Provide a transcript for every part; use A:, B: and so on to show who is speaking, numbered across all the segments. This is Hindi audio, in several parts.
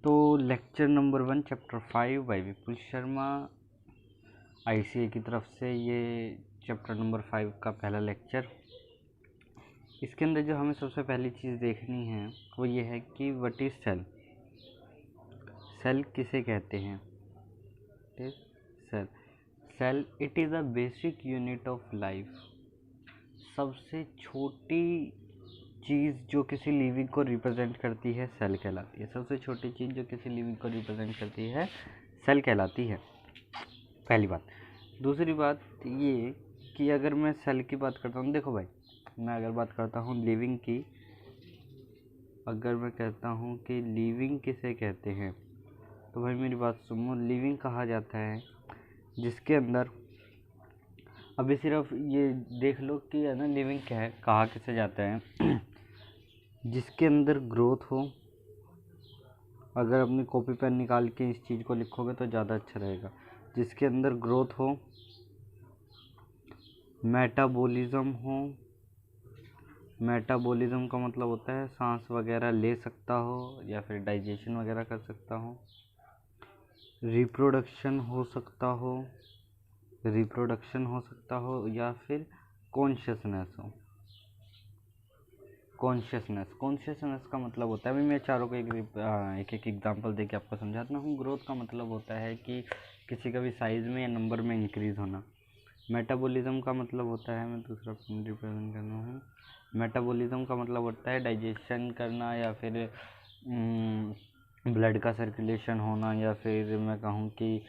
A: तो लेक्चर नंबर 1 चैप्टर 5 बाय विपुल शर्मा ICA की तरफ से ये चैप्टर नंबर 5 का पहला लेक्चर। इसके अंदर जो हमें सबसे पहली चीज़ देखनी है वो ये है कि व्हाट इज सेल। सेल किसे कहते हैं? Cell cell it is a basic unit of life. सबसे छोटी चीज़ जो किसी लिविंग को रिप्रेजेंट करती है सेल कहलाती है। सबसे छोटी चीज़ जो किसी लिविंग को रिप्रेजेंट करती है सेल कहलाती है, पहली बात। दूसरी बात ये कि अगर मैं सेल की बात करता हूँ, देखो भाई, मैं अगर बात करता हूँ लिविंग की, अगर मैं कहता हूँ कि लिविंग किसे कहते हैं, तो भाई मेरी बात सुनो। लिविंग कहा जाता है जिसके अंदर, अभी सिर्फ ये देख लो कि है ना, लिविंग क्या है, कहा किसे जाता है जिसके अंदर ग्रोथ हो। अगर अपनी कॉपी पेन निकाल के इस चीज़ को लिखोगे तो ज़्यादा अच्छा रहेगा। जिसके अंदर ग्रोथ हो, मेटाबॉलिज्म हो। मेटाबॉलिज्म का मतलब होता है सांस वगैरह ले सकता हो या फिर डाइजेशन वगैरह कर सकता हो। रिप्रोडक्शन हो सकता हो या फिर कॉन्शियसनेस हो। कॉन्शियसनेस का मतलब होता है, अभी मैं चारों को एक एक एग्जांपल देके आपको समझाता हूँ। ग्रोथ का मतलब होता है कि किसी का भी साइज़ में या नंबर में इंक्रीज़ होना। मेटाबॉलिज्म का मतलब होता है, मैं दूसरा रिप्रेजेंट करना हूँ। मेटाबॉलिज्म का मतलब होता है डाइजेशन करना या फिर ब्लड का सर्कुलेशन होना, या फिर मैं कहूँ कि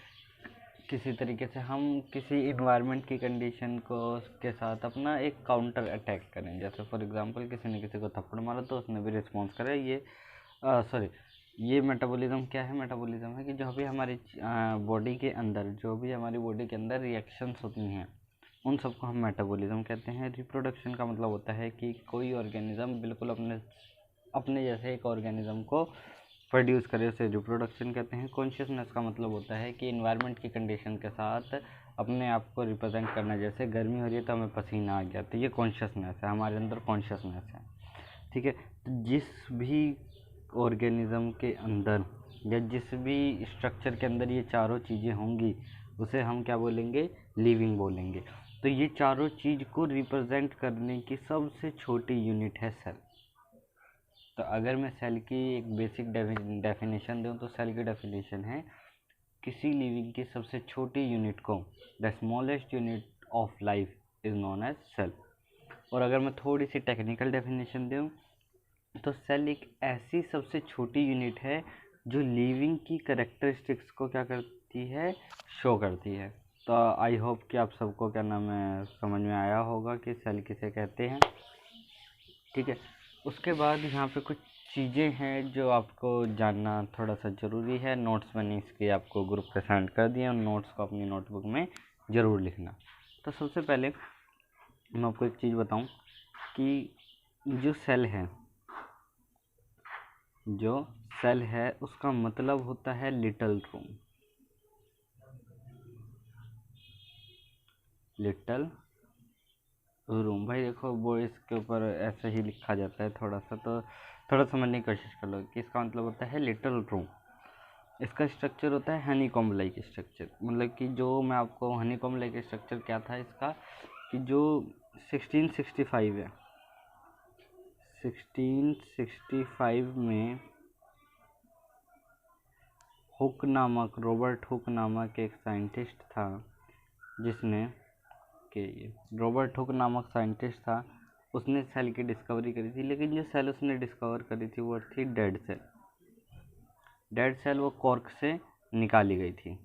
A: किसी तरीके से हम किसी इन्वायरमेंट की कंडीशन को के साथ अपना एक काउंटर अटैक करें। जैसे फॉर एग्जांपल किसी ने किसी को थप्पड़ मारा तो उसने भी रिस्पॉन्स करा। ये मेटाबॉलिज्म क्या है? मेटाबॉलिज्म है कि जो भी हमारी बॉडी के अंदर रिएक्शंस होती हैं उन सबको हम मेटाबॉलिज्म कहते हैं। रिप्रोडक्शन का मतलब होता है कि कोई ऑर्गेनिज्म बिल्कुल अपने जैसे एक ऑर्गेनिज्म को प्रोड्यूस करे, उसे रिप्रोडक्शन कहते हैं। कॉन्शियसनेस का मतलब होता है कि इन्वायरमेंट की कंडीशन के साथ अपने आप को रिप्रेजेंट करना। जैसे गर्मी हो रही है तो हमें पसीना आ गया, तो ये कॉन्शियसनेस है, हमारे अंदर कॉन्शियसनेस है। ठीक है, तो जिस भी ऑर्गेनिज्म के अंदर या जिस भी स्ट्रक्चर के अंदर ये चारों चीज़ें होंगी उसे हम क्या बोलेंगे? लिविंग बोलेंगे। तो ये चारों चीज़ को रिप्रेजेंट करने की सबसे छोटी यूनिट है सेल। तो अगर मैं सेल की एक बेसिक डेफिनेशन दूं तो सेल की डेफिनेशन है किसी लिविंग की सबसे छोटी यूनिट को, the smallest unit of life is known as cell. और अगर मैं थोड़ी सी टेक्निकल डेफिनेशन दूं तो सेल एक ऐसी सबसे छोटी यूनिट है जो लिविंग की करेक्टरिस्टिक्स को क्या करती है? शो करती है। तो आई होप कि आप सबको क्या नाम है समझ में आया होगा कि सेल किसे कहते हैं। ठीक है, उसके बाद यहाँ पे कुछ चीज़ें हैं जो आपको जानना थोड़ा सा ज़रूरी है। नोट्स मैंने इसके आपको ग्रुप पे सेंड कर दिए और नोट्स को अपनी नोटबुक में ज़रूर लिखना। तो सबसे पहले मैं आपको एक चीज़ बताऊं कि जो सेल है उसका मतलब होता है लिटल रूम। भाई देखो, वो इसके ऊपर ऐसे ही लिखा जाता है, थोड़ा सा तो थोड़ा समझने की कोशिश कर लो कि इसका मतलब होता है लिटिल रूम। इसका स्ट्रक्चर होता है हनी कॉम्ब लाइक स्ट्रक्चर। मतलब कि जो मैं आपको हनी कॉम्ब लाइक स्ट्रक्चर क्या था इसका, कि जो 1665 है, 1665 में रॉबर्ट हुक नामक एक साइंटिस्ट था जिसने रॉबर्ट हुक नामक साइंटिस्ट था, उसने सेल की डिस्कवरी करी थी। लेकिन जो सेल उसने डिस्कवर करी थी वो थी डेड सेल। वो कॉर्क से निकाली गई थी।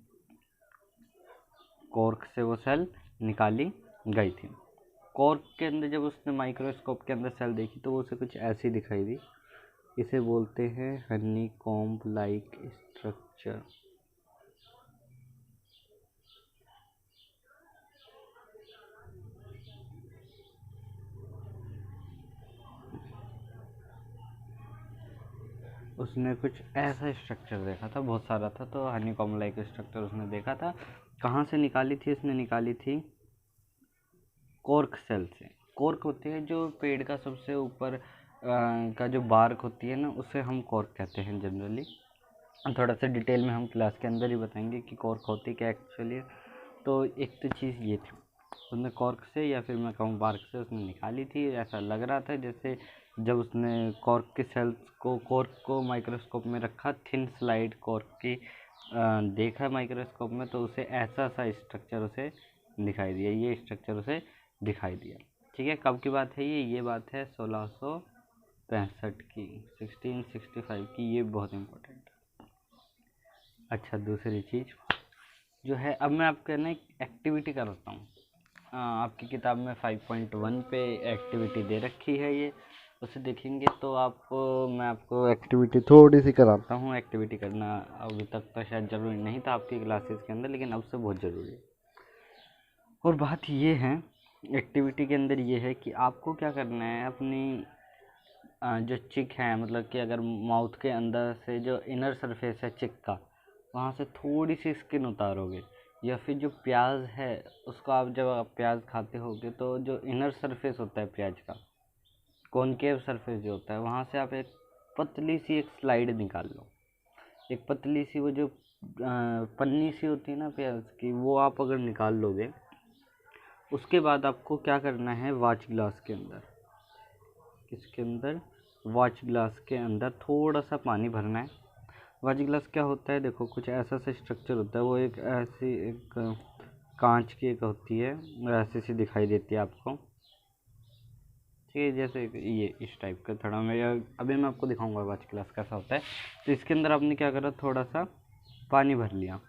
A: कॉर्क से वो सेल निकाली गई थी। कॉर्क के अंदर जब उसने माइक्रोस्कोप के अंदर सेल देखी तो वो उसे कुछ ऐसी दिखाई दी। इसे बोलते हैं हनी कॉम्ब लाइक स्ट्रक्चर। उसने कुछ ऐसा स्ट्रक्चर देखा था, बहुत सारा था, तो हनी कॉम्ब लाइक स्ट्रक्चर उसने देखा था। कहाँ से निकाली थी? उसने निकाली थी कॉर्क सेल से। कॉर्क होती है जो पेड़ का सबसे ऊपर का जो बार्क होती है ना, उसे हम कॉर्क कहते हैं जनरली। थोड़ा सा डिटेल में हम क्लास के अंदर ही बताएंगे कि कॉर्क होती क्या एक्चुअली। तो एक तो चीज़ ये थी, उसने कॉर्क से या फिर मैं कहूँ बार्क से उसने निकाली थी। ऐसा लग रहा था जैसे जब उसने कॉर्क के सेल्स को कॉर्क को माइक्रोस्कोप में रखा, थिन स्लाइड कॉर्क की देखा माइक्रोस्कोप में, तो उसे ऐसा सा स्ट्रक्चर उसे दिखाई दिया, ये स्ट्रक्चर उसे दिखाई दिया। ठीक है, कब की बात है ये बात है 1665 की, 1665 की, ये बहुत इम्पोर्टेंट है। अच्छा, दूसरी चीज़ जो है, अब मैं आपके ना एक एक्टिविटी कराता हूँ। आपकी किताब में 5.1 पे एक्टिविटी दे रखी है, ये उसे देखेंगे तो आप मैं आपको एक्टिविटी थोड़ी सी कराता हूँ। एक्टिविटी करना अभी तक तो शायद ज़रूरी नहीं था आपकी क्लासेस के अंदर, लेकिन अब से बहुत ज़रूरी है। और बात ये है एक्टिविटी के अंदर, ये है कि आपको क्या करना है, अपनी जो चिक है, मतलब कि अगर माउथ के अंदर से जो इनर सरफेस है चिक का, वहाँ से थोड़ी सी स्किन उतारोगे, या फिर जो प्याज है उसको आप जब आप प्याज खाते होगे तो जो इनर सरफेस होता है प्याज का, कॉनकेव सरफेस जो होता है, वहाँ से आप एक पतली सी एक स्लाइड निकाल लो। एक पतली सी वो जो पन्नी सी होती है ना प्याज की, वो आप अगर निकाल लोगे, उसके बाद आपको क्या करना है, वॉच ग्लास के अंदर, किसके अंदर, वॉच ग्लास के अंदर थोड़ा सा पानी भरना है। वॉच ग्लास क्या होता है, देखो कुछ ऐसा सा स्ट्रक्चर होता है, वो एक ऐसी एक कांच की एक होती है, ऐसी सी दिखाई देती है आपको। ठीक है, जैसे ये इस टाइप का, थोड़ा मैं अभी मैं आपको दिखाऊंगा वॉच ग्लास कैसा होता है। तो इसके अंदर आपने क्या करा, थोड़ा सा पानी भर लिया।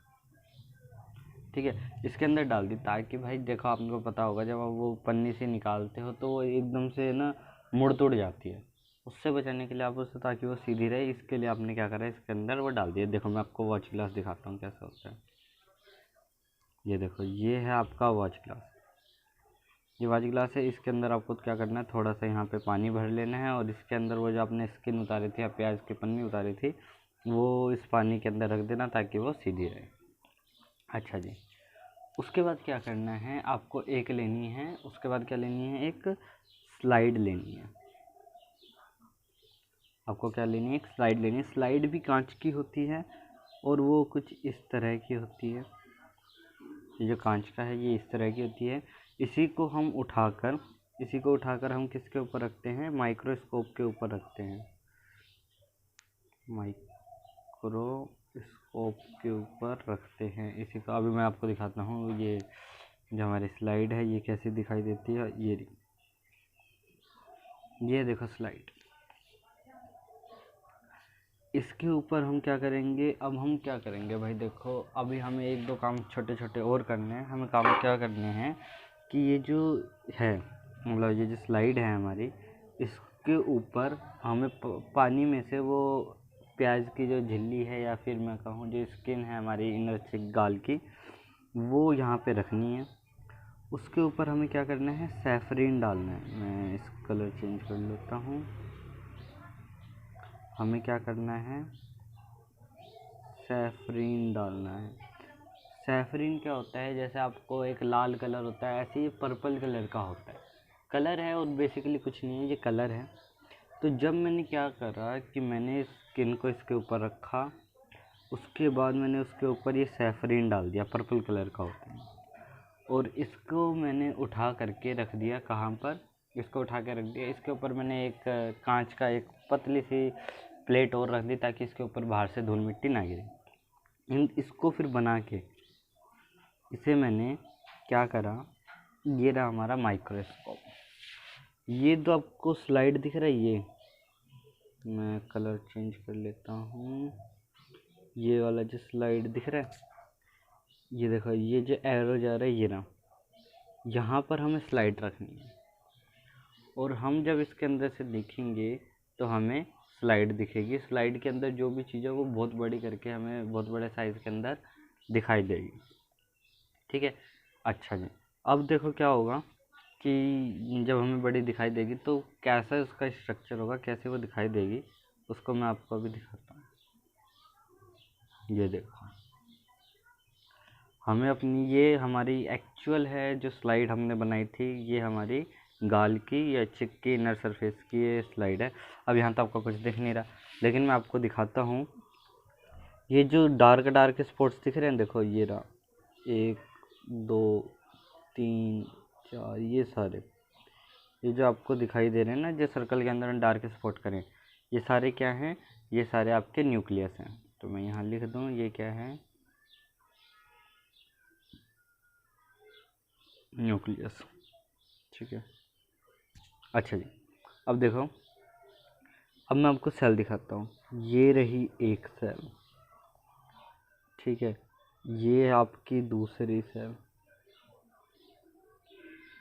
A: ठीक है, इसके अंदर डाल दी, ताकि भाई देखो आपको पता होगा जब आप वो पन्नी से निकालते हो तो वो एकदम से ना मुड़ तुड़ जाती है। उससे बचाने के लिए आप उससे, ताकि वो सीधी रहे, इसके लिए आपने क्या करा, इसके अंदर वो डाल दिया। देखो मैं आपको वॉच ग्लास दिखाता हूँ कैसा होता है। ये देखो, ये है आपका वॉच ग्लास, ये वॉच ग्लास है। इसके अंदर आपको क्या करना है, थोड़ा सा यहाँ पे पानी भर लेना है, और इसके अंदर वो जो आपने स्किन उतारी थी या प्याज की पन्नी उतारी थी, वो इस पानी के अंदर रख देना ताकि वो सीधी रहे। अच्छा जी, उसके बाद क्या करना है, आपको एक लेनी है, उसके बाद क्या लेनी है, एक स्लाइड लेनी है। आपको क्या लेनी है, एक स्लाइड लेनी है। स्लाइड भी कांच की होती है, और वो कुछ इस तरह की होती है। ये जो कांच का है ये इस तरह की होती है। इसी को उठाकर हम किसके ऊपर रखते हैं, माइक्रोस्कोप के ऊपर रखते हैं। माइक्रोस्कोप के ऊपर रखते हैं इसी को। अभी मैं आपको दिखाता हूँ, ये जो हमारी स्लाइड है ये कैसी दिखाई देती है। ये देखो स्लाइड, इसके ऊपर हम क्या करेंगे, अब हम क्या करेंगे भाई, देखो अभी हमें एक दो काम छोटे छोटे और करने हैं। हमें काम क्या करने हैं कि ये जो है, मतलब ये जो स्लाइड है हमारी, इसके ऊपर हमें पानी में से वो प्याज की जो झिल्ली है, या फिर मैं कहूँ जो स्किन है हमारी इनर चिक गाल की, वो यहाँ पे रखनी है। उसके ऊपर हमें क्या करना है, सैफरीन डालना है। मैं इस कलर चेंज कर लेता हूँ। हमें क्या करना है, सैफरीन डालना है। सैफरीन क्या होता है, जैसे आपको एक लाल कलर होता है, ऐसे ही पर्पल कलर का होता है, कलर है और बेसिकली कुछ नहीं है, ये कलर है। तो जब मैंने क्या करा कि मैंने स्किन को इसके ऊपर रखा, उसके बाद मैंने उसके ऊपर ये सैफरीन डाल दिया, पर्पल कलर का होता है, और इसको मैंने उठा करके रख दिया। कहाँ पर, इसको उठा के रख दिया, इसके ऊपर मैंने एक कांच का एक पतली सी प्लेट और रख दी, ताकि इसके ऊपर बाहर से धूल मिट्टी ना गिरे। इसको फिर बना के इसे मैंने क्या करा, ये रहा हमारा माइक्रोस्कोप। ये तो आपको स्लाइड दिख रहा है, ये मैं कलर चेंज कर लेता हूँ। ये वाला जो स्लाइड दिख रहा है, ये देखो, ये जो एरो जा रहा है ये ना, यहाँ पर हमें स्लाइड रखनी है, और हम जब इसके अंदर से देखेंगे तो हमें स्लाइड दिखेगी। स्लाइड के अंदर जो भी चीज़ है वो बहुत बड़ी करके हमें बहुत बड़े साइज़ के अंदर दिखाई देगी। ठीक है, अच्छा जी, अब देखो क्या होगा कि जब हमें बड़ी दिखाई देगी तो कैसा उसका स्ट्रक्चर होगा, कैसे वो दिखाई देगी, उसको मैं आपको अभी दिखाता हूँ। ये देखो, हमें अपनी, ये हमारी एक्चुअल है जो स्लाइड हमने बनाई थी, ये हमारी गाल की या चिक की इनर सरफेस की ये स्लाइड है। अब यहाँ तो आपको कुछ दिख नहीं रहा, लेकिन मैं आपको दिखाता हूँ। ये जो डार्क डार्क स्पॉट्स दिख रहे हैं, देखो ये रहा, 1 2 3 4, ये सारे, ये जो आपको दिखाई दे रहे हैं ना, जो सर्कल के अंदर डार्क स्पॉट करें, ये सारे क्या हैं, ये सारे आपके न्यूक्लियस हैं। तो मैं यहाँ लिख दूँ, ये क्या है, न्यूक्लियस। ठीक है, अच्छा जी, अब देखो, अब मैं आपको सेल दिखाता हूँ। ये रही एक सेल, ठीक है, ये आपकी दूसरी सेल,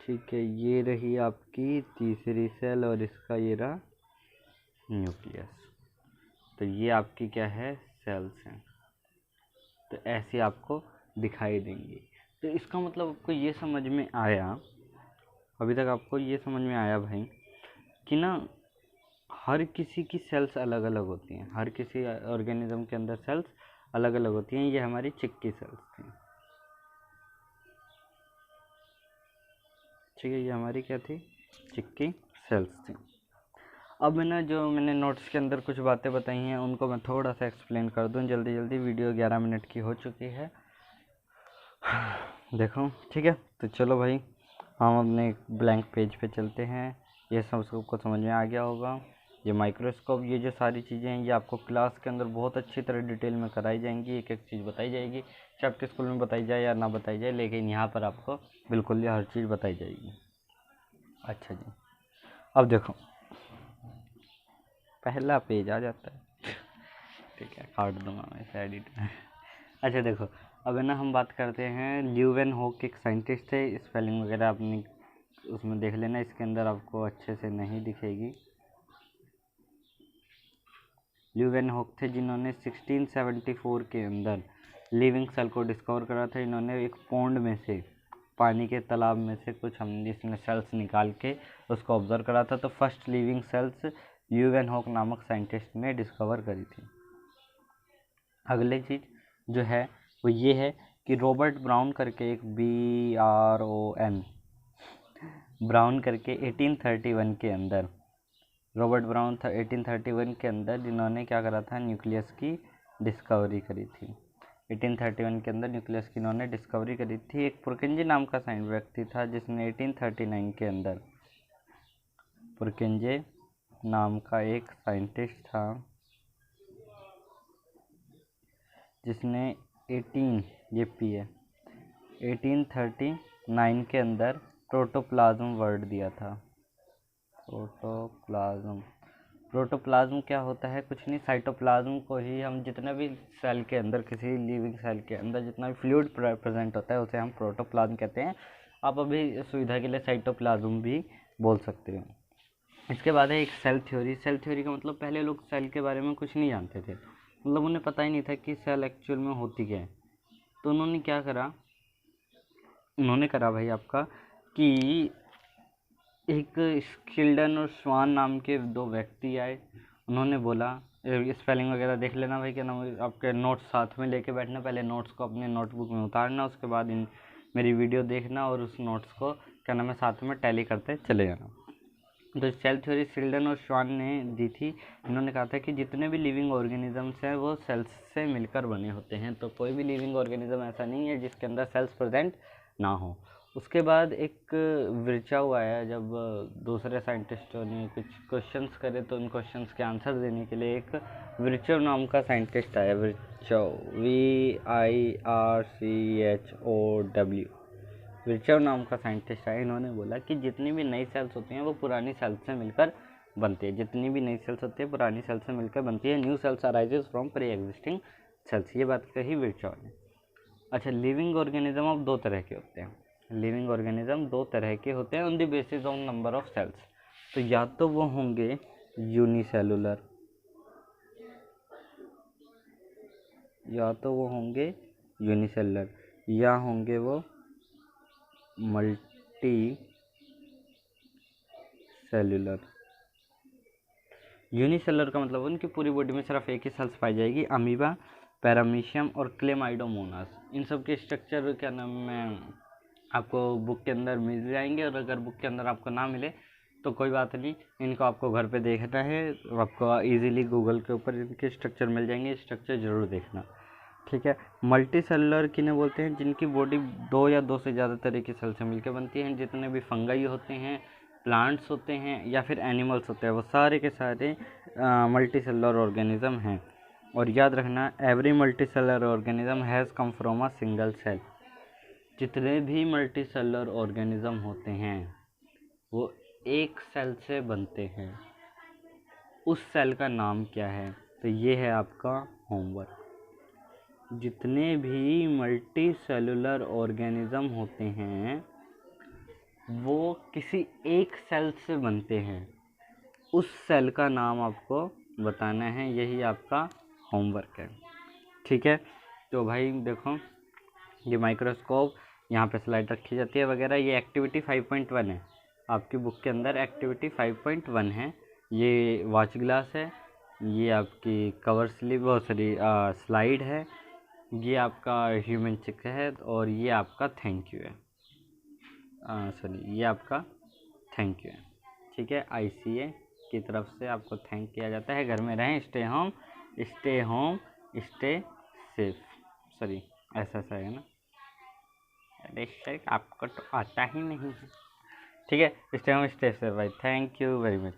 A: ठीक है, ये रही आपकी तीसरी सेल, और इसका ये रहा न्यूक्लियस। तो ये आपकी क्या है, सेल्स हैं। तो ऐसे आपको दिखाई देंगी। तो इसका मतलब आपको ये समझ में आया, अभी तक आपको ये समझ में आया भाई, कि ना हर किसी की सेल्स अलग अलग होती हैं, हर किसी ऑर्गेनिज्म के अंदर सेल्स अलग अलग होती हैं। ये हमारी चिक्की सेल्स थी, ठीक है, ये हमारी क्या थी, चिक्की सेल्स थी। अब मैंने नोट्स के अंदर कुछ बातें बताई हैं, उनको मैं थोड़ा सा एक्सप्लेन कर दूं जल्दी जल्दी। वीडियो 11 मिनट की हो चुकी है, देखो, ठीक है। तो चलो भाई, हम अपने ब्लैंक पेज पे चलते हैं। ये सब सबको समझ में आ गया होगा। ये माइक्रोस्कोप, ये जो सारी चीज़ें हैं, ये आपको क्लास के अंदर बहुत अच्छी तरह डिटेल में कराई जाएंगी, एक एक चीज़ बताई जाएगी, चाहे आपके स्कूल में बताई जाए या ना बताई जाए, लेकिन यहाँ पर आपको बिल्कुल हर चीज़ बताई जाएगी। अच्छा जी, अब देखो, पहला पेज आ जाता है, ठीक है, काट दूंगा मैं इसे एडिट में। अच्छा देखो, अब है ना, हम बात करते हैं, ल्यूवेनहॉक एक साइंटिस्ट थे, स्पेलिंग वगैरह अपनी उसमें देख लेना, इसके अंदर आपको अच्छे से नहीं दिखेगी। ल्यूवेनहॉक थे जिन्होंने 1674 के अंदर लिविंग सेल को डिस्कवर करा था। इन्होंने एक पॉन्ड में से, पानी के तालाब में से कुछ हम जिसमें सेल्स निकाल के उसको ऑब्जर्व करा था। तो फर्स्ट लिविंग सेल्स ल्यूवेनहॉक नामक साइंटिस्ट ने डिस्कवर करी थी। अगली चीज़ जो है वो ये है कि रॉबर्ट ब्राउन करके, एक BRON, ब्राउन करके 1831 के अंदर, रॉबर्ट ब्राउन था 1831 के अंदर, जिन्होंने क्या करा था, न्यूक्लियस की डिस्कवरी करी थी। 1831 के अंदर न्यूक्लियस की इन्होंने डिस्कवरी करी थी। एक पुरकिंजे नाम का व्यक्ति था जिसने 1839 के अंदर, पुरकिंजे नाम का एक साइंटिस्ट था जिसने 1839 के अंदर प्रोटोप्लाज्म वर्ड दिया था। प्रोटोप्लाज्म क्या होता है, कुछ नहीं, साइटोप्लाज्म को ही हम, जितना भी सेल के अंदर, किसी लिविंग सेल के अंदर जितना भी फ्लूइड प्रेजेंट होता है उसे हम प्रोटोप्लाज्म कहते हैं। आप अभी सुविधा के लिए साइटोप्लाज्म भी बोल सकते हो। इसके बाद है एक सेल थ्योरी। सेल थ्योरी का मतलब, पहले लोग सेल के बारे में कुछ नहीं जानते थे, मतलब उन्हें पता ही नहीं था कि सेल एक्चुअल में होती क्या है। तो उन्होंने क्या करा, उन्होंने करा भाई आपका, कि एक स्किल्डन और स्वान नाम के दो व्यक्ति आए। उन्होंने बोला, स्पेलिंग वगैरह देख लेना भाई, क्या नाम, आपके नोट्स साथ में लेके बैठना, पहले नोट्स को अपने नोटबुक में उतारना, उसके बाद मेरी वीडियो देखना और उस नोट्स को क्या नाम है साथ में टैली करते चले जाना। तो सेल थ्योरी शिल्डन और श्वान ने दी थी। इन्होंने कहा था कि जितने भी लिविंग ऑर्गेनिजम्स हैं वो सेल्स से मिलकर बने होते हैं, तो कोई भी लिविंग ऑर्गेनिज्म ऐसा नहीं है जिसके अंदर सेल्स प्रेजेंट ना हो। उसके बाद एक विर्चाउ आया, जब दूसरे साइंटिस्टों ने कुछ क्वेश्चंस करे तो उन क्वेश्चंस के आंसर देने के लिए एक विर्चाउ नाम का साइंटिस्ट आया। विर्चाउ, VIRCHOW, विर्चाउ नाम का साइंटिस्ट आया। इन्होंने बोला कि जितनी भी नई सेल्स होती हैं वो पुरानी सेल्स से मिलकर बनती है, जितनी भी नई सेल्स होती है पुरानी सेल्स से मिलकर बनती है। New sales arises from pre existing cells, ये बात कही विर्चाउ ने। अच्छा, लिविंग ऑर्गेनिज्म अब दो तरह के होते हैं। लिविंग ऑर्गेनिज्म दो तरह के होते हैं on the basis of number of cells. तो या तो वो होंगे यूनिसेलुलर, या होंगे वो मल्टी सेलुलर। यूनिसेलुलर का मतलब उनकी पूरी बॉडी में सिर्फ एक ही सेल्स पाई जाएगी, अमीबा, पैरामीशियम और क्लेमाइडोमोनास। इन सब के स्ट्रक्चर क्या नाम है आपको बुक के अंदर मिल जाएंगे, और अगर बुक के अंदर आपको ना मिले तो कोई बात नहीं, इनको आपको घर पे देखना है, आपको इजीली गूगल के ऊपर इनके स्ट्रक्चर मिल जाएंगे, स्ट्रक्चर ज़रूर देखना। ठीक है। मल्टी सेलुलर किन्हें बोलते हैं? जिनकी बॉडी 2 या 2 से ज़्यादा तरह की सेल से मिलकर बनती हैं। जितने भी फंगाई होते हैं, प्लांट्स होते हैं या फिर एनिमल्स होते हैं, वो सारे के सारे मल्टी सेलुलर ऑर्गेनिज्म हैं। और याद रखना, every multicellular organism has come from a single cell. जितने भी मल्टी सेलुलर ऑर्गेनिज्म होते हैं वो एक सेल से बनते हैं। उस सेल का नाम क्या है? तो ये है आपका होमवर्क। जितने भी मल्टी सेलुलर ऑर्गेनिज्म होते हैं वो किसी एक सेल से बनते हैं। उस सेल का नाम आपको बताना है, यही आपका होमवर्क है। ठीक है। तो भाई देखो, ये माइक्रोस्कोप, यहाँ पे स्लाइड रखी जाती है वगैरह, ये एक्टिविटी 5.1 है आपकी बुक के अंदर। एक्टिविटी 5.1 है। ये वॉच ग्लास है, ये आपकी कवर स्लिप स्लाइड है, ये आपका ह्यूमन चिक है, और ये आपका थैंक यू है। ये आपका थैंक यू है। ठीक है। ICA की तरफ से आपको थैंक किया जाता है। घर में रहें, स्टे होम स्टे सेफ। ऐसा है ना? अरे सर, आपको तो आता ही नहीं है। ठीक है। स्टे होम स्टे सेफ भाई। Thank you very much.